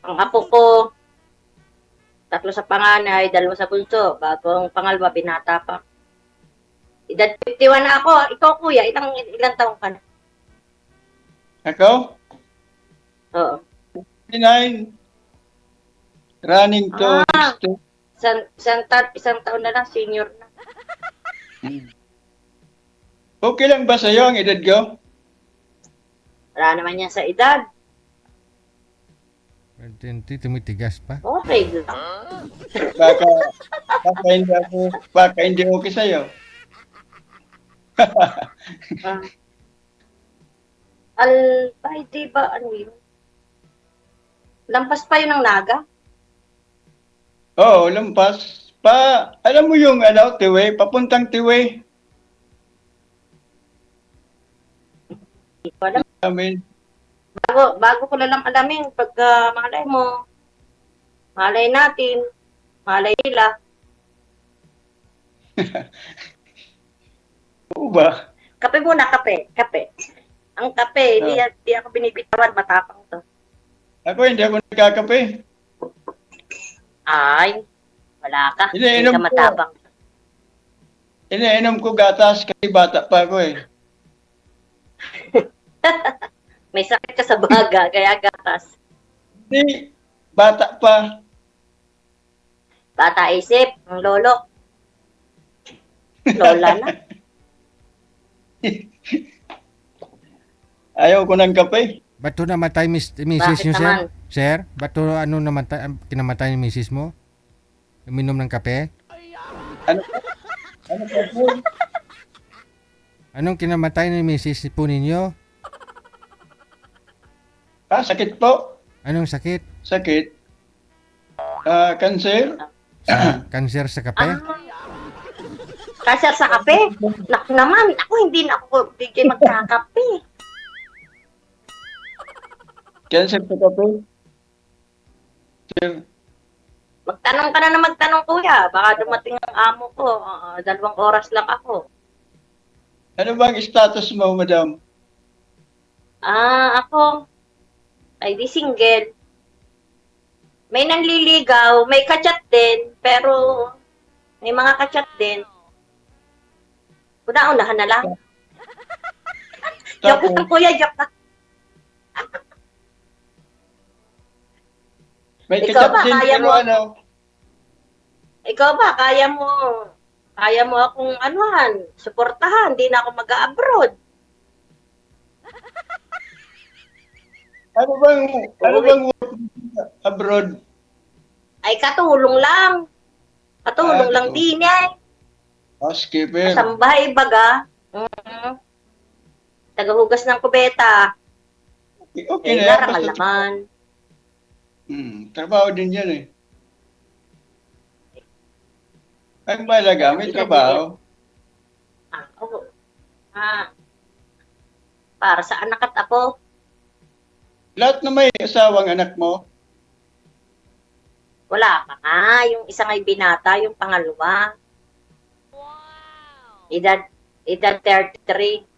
Ang apo ko, 3 sa panganay, 2 sa bunso. Bago ang pangalawa, binata pa. Edad 51 na ako. Ikaw, kuya, ilang taong ka na? Ako? Oo. 59. Running to Ah, 60. isang taon na lang, senior na. Okay lang ba sa'yo ang edad ko? Wala naman yan sa edad. 20, tumitigas pa. Okay lang. Baka, baka hindi okay sa'yo. Ah, ay, di ba, ano yun? Lampas pa yun ng naga? Oo, lampas. Alam mo yung Tiway, papuntang Tiway. Hindi ko alam. Amin. Bago ko na lang alamin, pagka malay mo, malay natin, malay nila. Oo ba? Kape muna, kape. Kape. Ang kape, di ako binibitawan, matapang to. Ako hindi ako nagkakape. Ay, wala ka. Hindi Iniinom ka ko. matapang. Iniinom ko gatas kasi bata pa ako eh. May sakit ka sa baga, kaya gatas. Hindi, bata pa. Bata isip, ang lolo. Lola na. Ayaw ko ng kape. Ba't to namatay misis Bakit nyo, sir? naman? Sir? Ba't to kinamatay ni misis mo? Uminom ng kape? Ano pa po? Anong kinamatay ni misis po ninyo? Sakit po. Anong sakit? Sakit. Cancer. Kanser sa kape? Kasya sa kape? Naku naman, ako hindi na ako bigay magkakape. Cancer sa kape. Sir. Magtanong ka na magtanong, kuya. Baka dumating ang amo ko. 2 oras lang ako. Ano bang status mo, madam? Ako, ay di single. May nanliligaw, may kachat din, pero may mga kachat din. Una-unahan na lang. Joke lang, kuya, joke lang. May Ikaw kachat ba, din kaya pero mo? ano? Ikaw ba, kaya mo akong anuhan, suportahan, di na ako mag-abroad. Ano bang work abroad? Ay, katulong lang. Katulong lang din eh. Housekeeper. Kasambahay baga. Tagahugas ng kubeta. Okay Eh, na yan. narangal Basta naman. trabaho din yan eh. Ang mahalaga, may trabaho. Oo. Para sa anak at apo. Lahat na may asawang anak mo, Wala pa nga. Yung isa nga'y binata, yung pangalawa. Edad 33.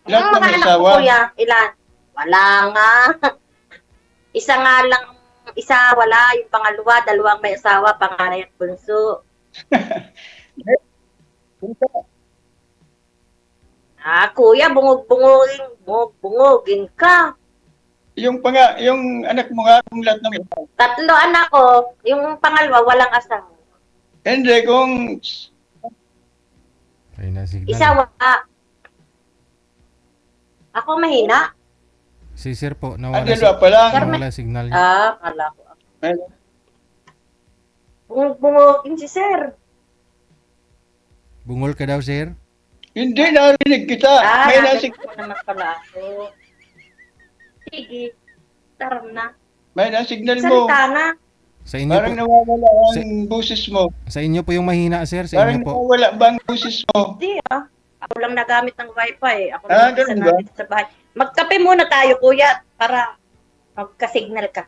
lahat na Mga may anak ko, asawa. kuya, ilan? Wala nga. Isa nga lang, wala. Yung pangalawa, 2 may asawa, panganay at bunso. Kuya, bungog-bungogin ka. Yung anak mo nga, kung lahat na may asawa. 3 anak ko, yung pangalawa, walang asawa. Hindi, kung Ay, na signal. Isa wala. Ako mahina. Si sir po, dalawa pa lang. nawala signal niya. Kala ko. Bungog-bungogin si sir. Bungol ka daw, sir? Hindi narinig kita. May nasig Nagano naman pala ako. Sige, tara na. may nasignal mo. Salita na. Sa inyo Parang po, nawawala ang boses mo. sa inyo po yung mahina, sir? Sa Parang inyo po? nawawala ba ang boses mo? Hindi Ako lang nagamit ng wifi. Ako lang isa ganun ba? namin sa bahay. Magkape muna tayo, kuya, para magka-signal ka.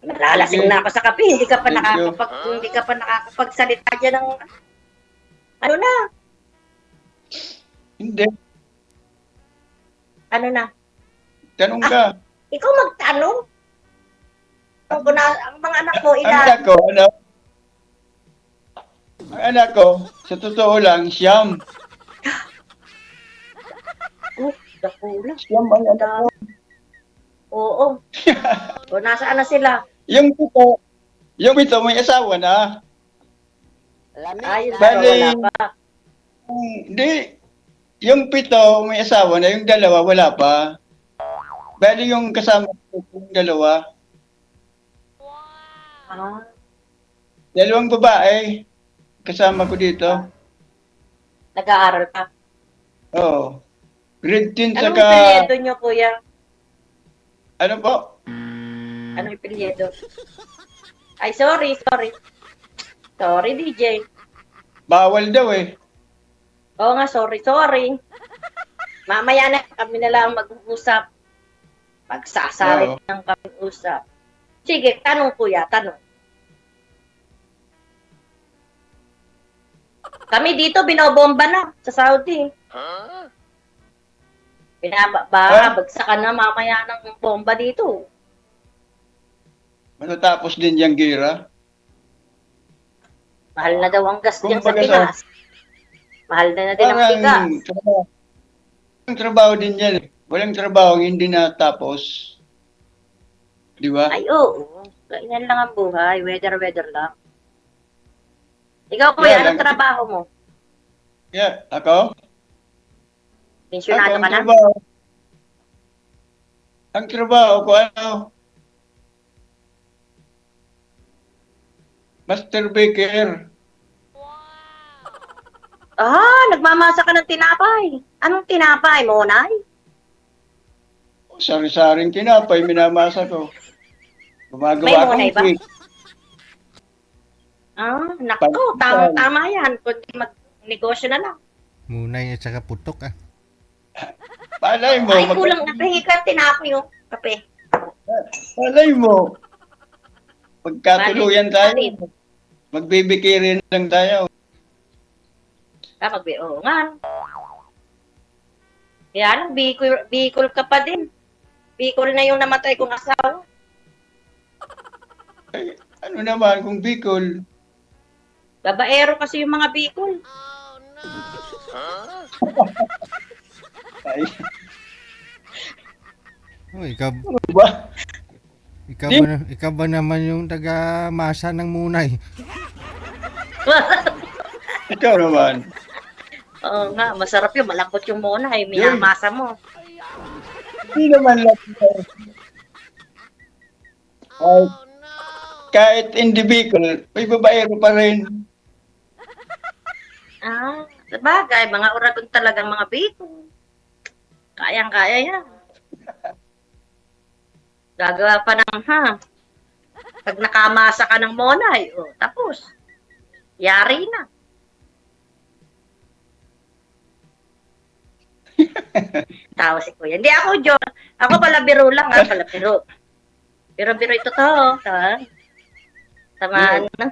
Nalalasing na ako sa kape. Hindi ka pa nakakapagsalita dyan ng ano na. Hindi. Ano na? Tanong ka. Ikaw magtanong. Ang mga anak mo, Ang ilan? anak ko, ano? Ang anak ko, sa totoo lang, siyam. Oh, dakulang. Siyam ang anak ko. Oo. O, nasaan na sila? Yung pito may asawa na. Ayun, Bali. wala pa. Hindi. Yung pito may asawa na, yung dalawa wala pa. Bali yung kasama ko, yung dalawa. Ah, Dalawang babae. Kasama ko dito. nag-aaral pa. Oo. Grade 10 Anong saka... pilyedo nyo, kuya? Ano po? Anong pilyedo? Ay, sorry. Sorry, DJ. Bawal daw eh. Oo nga, sorry. Mamaya na, kami na lang mag-uusap. Pagsasabi Oo. ng kami usap. Sige, tanong kuya, tanong. Kami dito, binobomba na sa Saudi. Bagsakan na mamaya ng bomba dito. Matatapos din yung gira. Mahal na daw ang gas dyan sa Kumbaga Pinas. Mahal na din ang bigas. Walang trabaho din yan. Walang trabaho hindi natapos. Di ba? Ay, oo. Kainan lang ang buhay. Weather lang. Ikaw, kuya, Yeah, anong trabaho mo? Yeah, ako? Pensyonado ka na? Ang trabaho ko, ano? Master baker. Nagmamasa ka ng tinapay. Anong tinapay, Monay? Sari-saring tinapay, minamasa ko. May Gumagawa monay akong ba? cake. Nako, tama yan. Kundi mag-negosyo na lang. Munay at saka putok ah. Palay mo. Ay, kulang na. Pahingi ka ng tinapay, oh. Kape. Palay mo. Pagkatuluyan tayo. Bakit? Magbibikirin lang tayo. Oo nga. Yan, Bicol ka pa din. Bicol na yung namatay kong asawa. Ay, ano naman kung Bicol? Babaero kasi yung mga Bicol. Ay, Oh, ikaw, ano ba? ikaw ba naman yung taga-masa ng munay? Ikaw naman. Oo nga, masarap yung malambot yung monay. Minamasa mo. Hindi naman lang. Ay, kahit hindi Bicol, may babaero pa rin. Sabagay, mga Uragon talagang mga Bicol. Kayang-kaya yan. Gagawa pa ng pag nakamasa ka ng monay, tapos. Yari na. Tawa si Kuya. Hindi ako, John. Ako pala biro lang, biro. Biro ito to, ha? Tamaan na,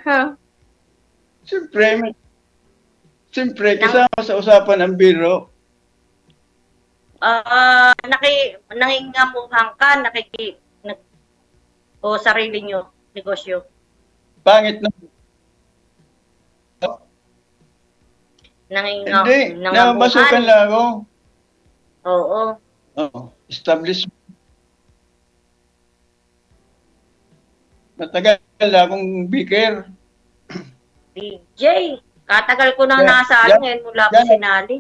Siyempre, kasama sa usapan ang biro. Nangingamuhang ka, o sarili nyo, negosyo. Pangit na. Hindi, namasukan lang ako. Oo. Oo, establishment. Matagal na akong baker. DJ, katagal ko nang Yeah, nasali yeah, ngayon mula ko yeah. sinali.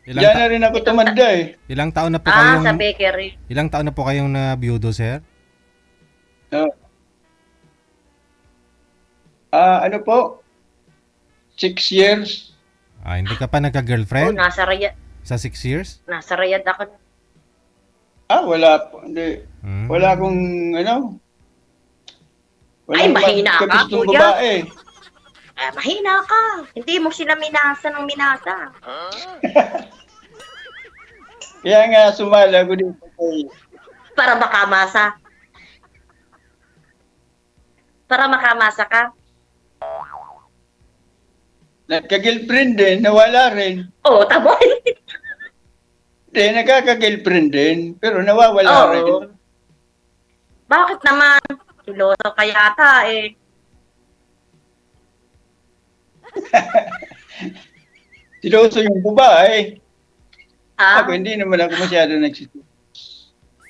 Diyan na rin ako tumanda eh. Ilang taon na po kayong Sa bakery. ilang taon na po kayong na biyudo, sir? Ano po? 6 years. Hindi ka pa nagka-girlfriend Nasa Riyadh. sa 6 years? Nasa Riyadh ako. Wala po. Hindi. Hmm. Wala akong Ay, mahina ka, gustong kuya. babae. Mahina ka. Hindi mo sila minasa ng minasa. Kaya nga sumala ko dito kay Para makamasa. Para makamasa ka. Nagka-girlfriend din, nawala rin. Oo, tamo. Hindi, nagkaka-girlfriend din, pero nawawala rin. Oo. Bakit naman? Siloso ka yata eh. Siloso yung babae. Ha? Ako, hindi naman ako masyado nagsisilos.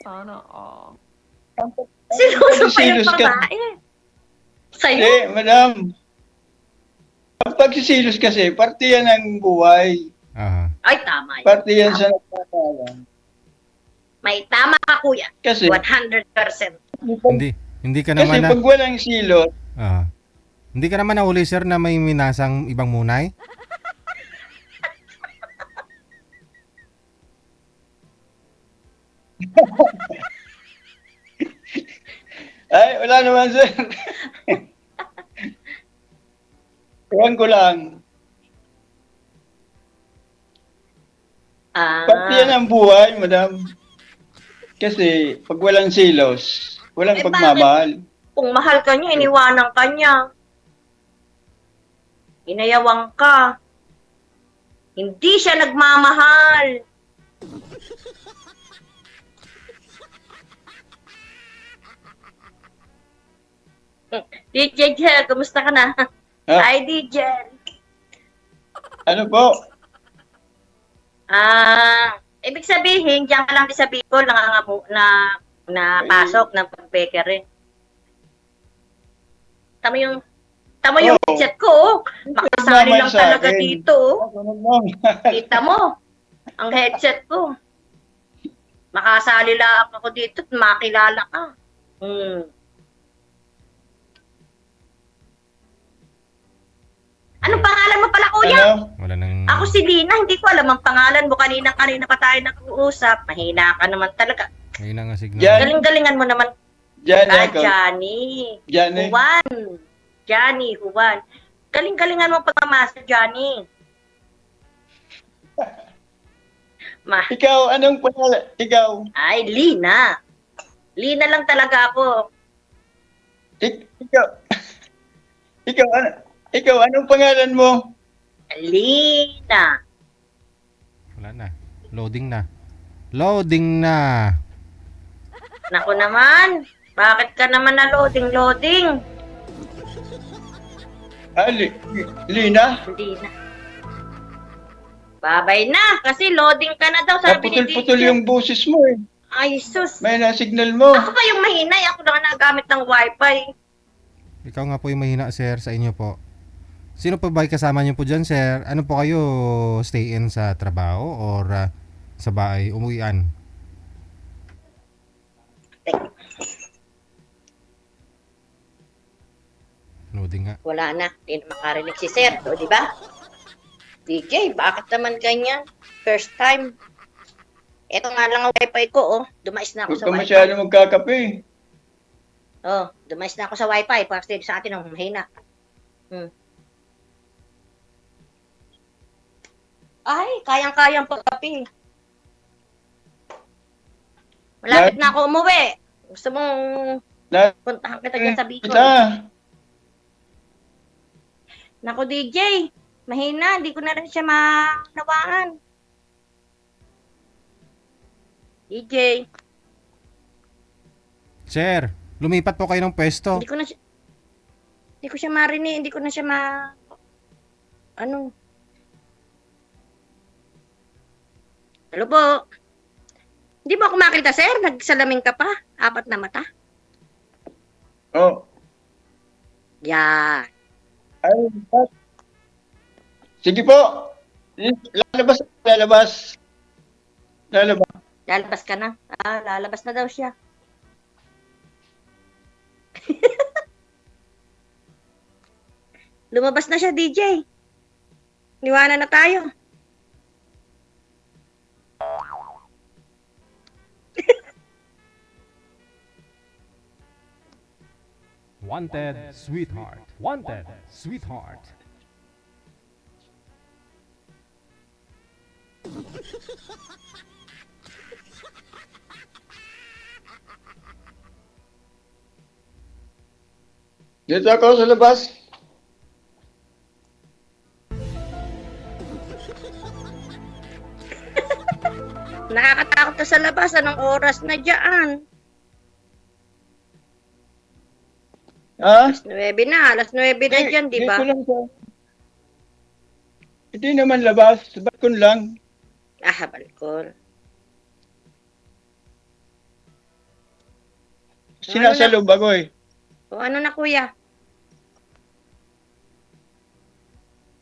Sana all. Siloso pa yung Silos ka. babae. Sa'yo? Hindi, madam. Ang pagsisilos kasi, parte yan ng buhay. Aha. Ay, tama yun. Parte yan sa nagkakalan. May tama ka, kuya. Kasi, 100%. Hindi ka kasi naman na pag walang silos, hindi ka naman nahuli sir na may minasang ibang munay? ay, wala naman, sir. Ewan ko lang. Parte yan Ah. ang buhay, madam. Kasi, pag walang silos, walang Eh, pagmamahal. Kung mahal ka niya, iniwanan ka niya. Inayawang ka. Hindi siya nagmamahal. DJ Jel, kumusta ka na? Ha? Hi, DJ. Ano po? Ibig sabihin, diyan ka lang sa Bicol, na pasok ng pag-bakery. Tama yung Oo. chat ko, oh. Makasali Naman lang sa talaga akin. dito, oh. Ako naman. Kita mo, ang headset ko. Makasali lang ako dito at makilala ka. Anong pangalan mo pala, kuya? Ano? Wala nang Ako si Lina, hindi ko alam ang pangalan mo. Kanina pa tayo nag-uusap. Mahina ka naman talaga. Ayun na nga signal. Yan. Galing-galingan mo naman. Diyan ako. Johnny. Diyan eh. Juan. Johnny, Juan. Galing-galingan mo pagmamasa, Johnny. Ikaw, anong pangalan? Ikaw. Ay, Lina. Lina lang talaga ako. Ikaw. Ikaw, ano? Ikaw, anong pangalan mo? Lina. Wala na. Loading na. Loading na. Naku naman. Bakit ka naman na loading? Ah, Lina? Hindi na. Babay na. Kasi loading ka na daw. Sabi ni Naputol-putol DJ. yung boses mo eh. Ay, sus. May na-signal mo. Ako pa yung mahinay. Ako na nagamit ng wifi. Ikaw nga po yung mahina sir sa inyo po. Sino pa ba yung kasama niyo po dyan sir? Ano po kayo, stay in sa trabaho or sa bahay umuwian? Loading nga. Wala na. Hindi na makarinig si Sir. O, di ba? DJ, bakit naman ganyan? First time. Ito nga lang ang wifi ko, oh. Dumais na ako Huwag sa ka wifi. masyado magkakape. Oh, dumais na ako sa wifi. Kasi sa atin, ang mahina. Ay, kayang-kayang pagkapi. Malapit na ako umuwi. Gusto mong Na, puntahan kita dyan sa Bicol. isa. Naku, DJ. Mahina. Hindi ko na rin siya manawaan. DJ. Sir, lumipat po kayo ng pwesto. Hindi ko siya marinig. Hindi ko na siya ano? Hello po. Hindi mo ako makita, sir? Nagsalamin ka pa? 4 na mata? Oh. Yan. Ay, sige po. Lalabas. Lalabas ka na? Lalabas na daw siya. Lumabas na siya, DJ. Niwanan na tayo. Wanted, sweetheart. Wanted, sweetheart. Dito ako sa labas. Nakakatakot na sa labas. Anong oras na dyan? Ha? Alas 9 na. Alas 9 na dyan, di ba? Dito lang sa... Hindi naman labas. Sa balkon lang. Ah, balkon. Sinasalub ako eh. O ano na, kuya?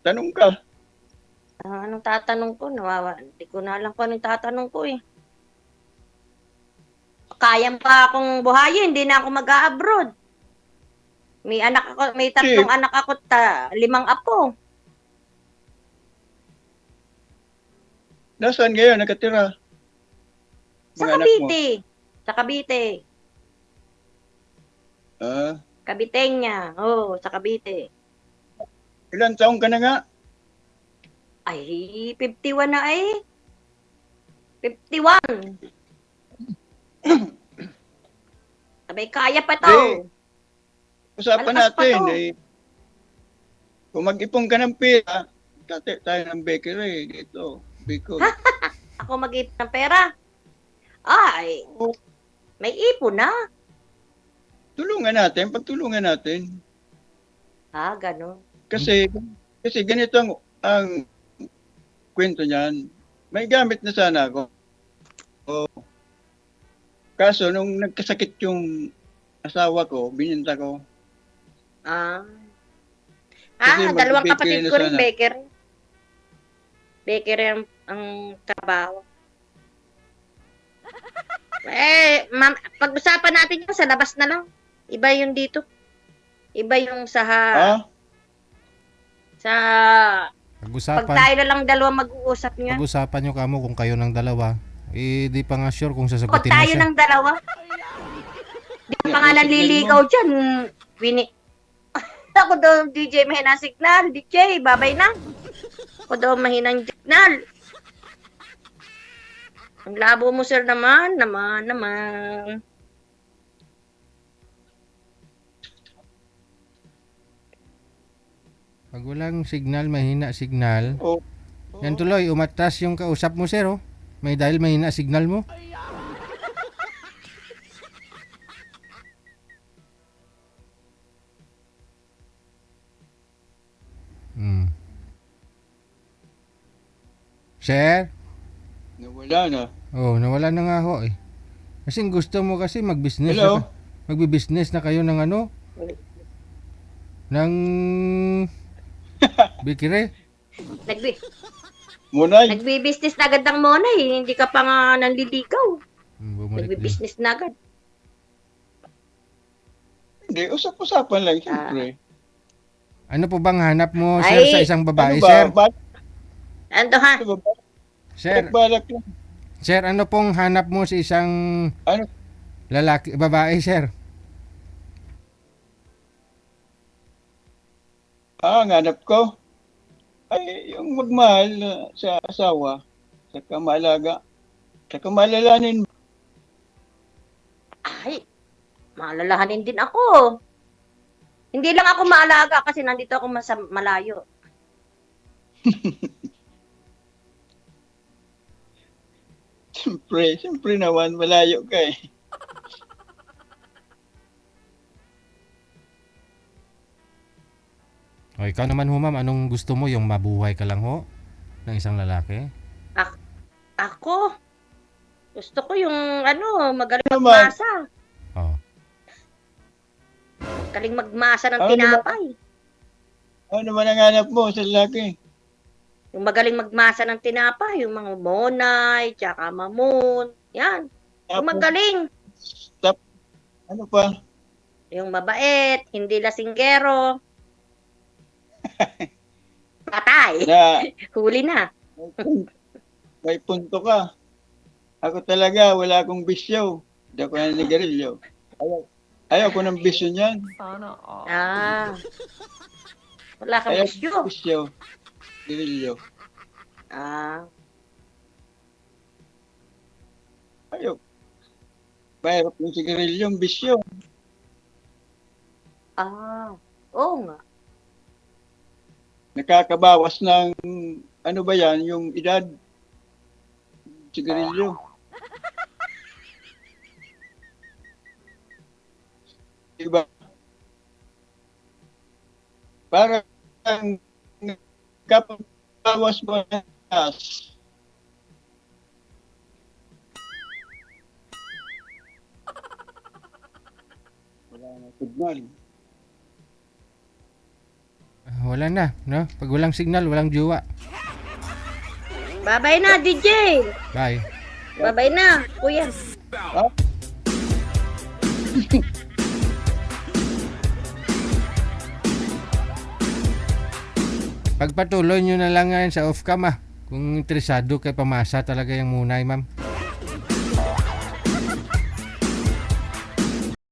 Tanong ka. Anong tatanong ko? Hindi ko na alam kung anong tatanong ko eh. Kaya pa akong buhayin, hindi na ako mag-a-abroad. May anak ako, may 3 anak ako, 5 apo. Nasaan ngayon nakatira? Sa Mga anak mo? Cavite. Sa Cavite. Ah, Caviteña. Oo, sa Cavite. ilang taong ka na nga? Ay, 51 na eh. 51. Sabay, kaya pa to. Hindi. Usapan Malakas pa natin to. eh. Kung mag-ipon ka ng pera, tate tayo ng bakery dito. Bicol. Ako mag-ipon ng pera. Ay, Oo. may ipon na. Tulungan natin, pagtulungan natin. Ah, gano'n. Kasi ganito ang kwento niyan. May gamit na sana ako. Oh. Kaso nung nagkasakit yung asawa ko, bininta ko. Ah. Kasi Dalawang mag-bakery kapatid na ko rin, sana. baker. Baker ang trabaho. Ma'am, pag-usapan natin yun sa labas na lang. Iba yung dito. Iba yung sa Ha? pag Pag-usapan. tayo na lang dalawa mag-uusap niya. Pag-usapan nyo kamo kung kayo ng dalawa. Eh, di pa nga sure kung Pag sasagutin mo tayo siya. ng dalawa. Di pa nga nanliligaw dyan. Ako daw, DJ, mahina signal. DJ, babay na. Ako daw, mahinang signal. Ang labo mo, sir, naman. Pag walang signal, mahina signal. Oh. Yan tuloy, umatras yung kausap mo, sir, oh. May dahil mahina signal mo. Hmm. Sir? Nawala na. Oh, nawala na nga ho eh. Kasi gusto mo kasi mag-business Hello? na, magbi-business na kayo ng ano? Ng bikire. Munay. Nagbi-business na agad ng mona eh. Hindi ka pa nga nanliligaw. Bumalik din. Nagbi-business na agad. Hindi, usap-usapan lang, siyempre. Ano po bang hanap mo, sir, Ay, sa isang babae, Ano ba? sir? Ano ha? Ano ba? Sir, Balak lang. sir, ano pong hanap mo sa isang Ano? lalaki, babae, sir? Ang hanap ko ay yung magmahal sa asawa, sa kamalaga, sa kamalalanin. Ay, maalalahanin din ako. Hindi lang ako maalaga kasi nandito ako malayo. Siyempre naman, malayo ka eh. O, ikaw naman ho, ma'am, anong gusto mo? Yung mabuhay ka lang ho ng isang lalaki? Ako, gusto ko yung magaling Naman. magmasa. Oh. Magaling magmasa ng Ano tinapay. Ano naman ang hanap mo sa lalaki? Yung magaling magmasa ng tinapay, yung mga monay, tsaka mamon. Yan. Yung Tapos, magaling. ano pa? Yung mabait, hindi lasinggero. Patay. Na Huli na. may punto ka. Ako talaga, wala akong bisyo. Hindi ako naninigarilyo. Ayaw ko ng bisyo niyan. Sana all. Wala kang Ayaw bisyo. ko bisyo. Garilyo. Ayaw. Mahirap yung sigarilyong bisyo. Oo nga. Nakakabawas ng, ano ba yan, yung edad. Sigarilyo. Diba? Parang kapag bawas mo ng gas, wala na signal. Wala na, no? Pag walang signal, walang jowa. Babay na, DJ! Bye. Babay na, kuya. Ah, Pagpatuloy nyo na lang yan sa off-cam ah. Kung interesado kay pamasa talaga yung munay, ma'am.